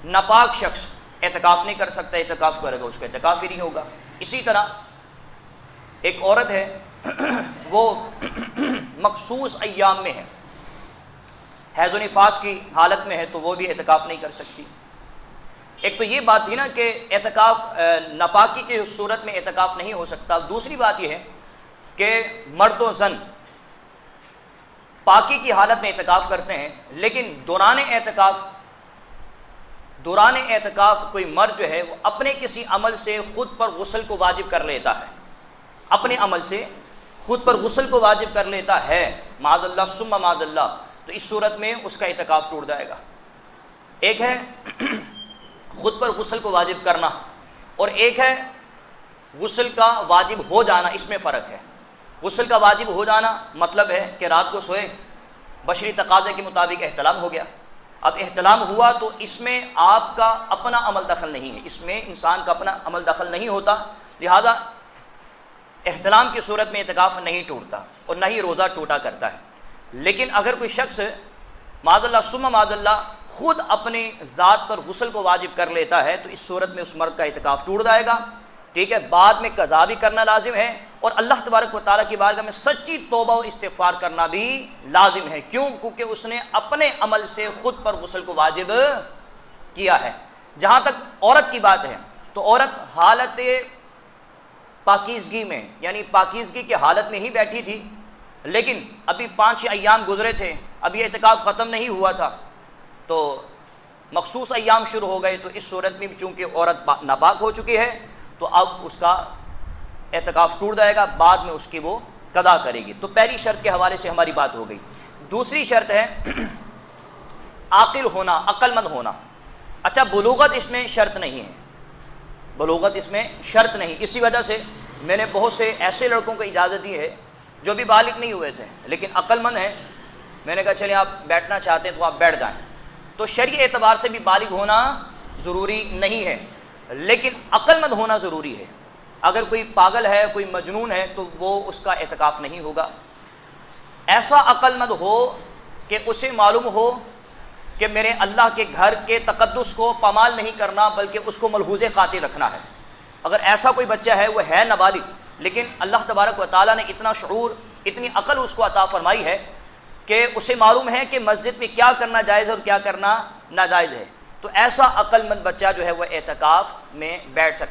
ناپاک شخص اعتکاف نہیں کر سکتا، اعتکاف کرے گا اس کا اعتکاف ہی نہیں ہوگا۔ اسی طرح ایک عورت ہے وہ مخصوص ایام میں ہے، حیض و نفاس کی حالت میں ہے، تو وہ بھی اعتکاف نہیں کر سکتی۔ ایک تو یہ بات تھی نا کہ اعتکاف ناپاکی کی صورت میں اعتکاف نہیں ہو سکتا۔ دوسری بات یہ ہے کہ مرد و زن پاکی کی حالت میں اعتکاف کرتے ہیں، لیکن دوران اعتکاف کوئی مرد جو ہے وہ اپنے کسی عمل سے خود پر غسل کو واجب کر لیتا ہے، اپنے عمل سے خود پر غسل کو واجب کر لیتا ہے، معاذ اللہ ثم معاذ اللہ، تو اس صورت میں اس کا اعتکاف ٹوٹ جائے گا۔ ایک ہے خود پر غسل کو واجب کرنا، اور ایک ہے غسل کا واجب ہو جانا، اس میں فرق ہے۔ غسل کا واجب ہو جانا مطلب ہے کہ رات کو سوئے، بشری تقاضے کے مطابق احتلام ہو گیا، اب احتلام ہوا تو اس میں آپ کا اپنا عمل دخل نہیں ہے، اس میں انسان کا اپنا عمل دخل نہیں ہوتا، لہذا احتلام کی صورت میں اعتکاف نہیں ٹوٹتا اور نہ ہی روزہ ٹوٹا کرتا ہے۔ لیکن اگر کوئی شخص معاذ اللہ ثم معاذ اللہ خود اپنے ذات پر غسل کو واجب کر لیتا ہے تو اس صورت میں اس مرد کا اعتکاف ٹوٹ جائے گا، ٹھیک ہے، بعد میں قضا بھی کرنا لازم ہے، اور اللہ تبارک و تعالیٰ کی بارگاہ میں سچی توبہ اور استغفار کرنا بھی لازم ہے۔ کیوں؟ کیونکہ اس نے اپنے عمل سے خود پر غسل کو واجب کیا ہے۔ جہاں تک عورت کی بات ہے تو عورت حالت پاکیزگی میں، یعنی پاکیزگی کی حالت میں ہی بیٹھی تھی، لیکن ابھی 5 ایام گزرے تھے، ابھی اعتکاف ختم نہیں ہوا تھا، تو مخصوص ایام شروع ہو گئے، تو اس صورت میں چونکہ عورت ناپاک ہو چکی ہے تو اب اس کا اعتکاف ٹوٹ جائے گا، بعد میں اس کی وہ قضا کرے گی۔ تو پہلی شرط کے حوالے سے ہماری بات ہو گئی۔ دوسری شرط ہے عاقل ہونا، عقل مند ہونا۔ اچھا، بلوغت اس میں شرط نہیں ہے، بلوغت اس میں شرط نہیں، اسی وجہ سے میں نے بہت سے ایسے لڑکوں کو اجازت دی ہے جو بھی بالغ نہیں ہوئے تھے لیکن عقل مند ہیں، میں نے کہا چلیں آپ بیٹھنا چاہتے ہیں تو آپ بیٹھ جائیں۔ تو شرعی اعتبار سے بھی بالغ ہونا ضروری نہیں ہے، لیکن عقل مند ہونا ضروری ہے۔ اگر کوئی پاگل ہے، کوئی مجنون ہے تو وہ اس کا اعتکاف نہیں ہوگا۔ ایسا عقل مند ہو کہ اسے معلوم ہو کہ میرے اللہ کے گھر کے تقدس کو پامال نہیں کرنا بلکہ اس کو ملحوظ خاطر رکھنا ہے۔ اگر ایسا کوئی بچہ ہے، وہ ہے نابالغ لیکن اللہ تبارک و تعالیٰ نے اتنا شعور، اتنی عقل اس کو عطا فرمائی ہے کہ اسے معلوم ہے کہ مسجد میں کیا کرنا جائز ہے اور کیا کرنا ناجائز ہے، تو ایسا عقل مند بچہ جو ہے وہ اعتکاف میں بیٹھ سکتا ہے۔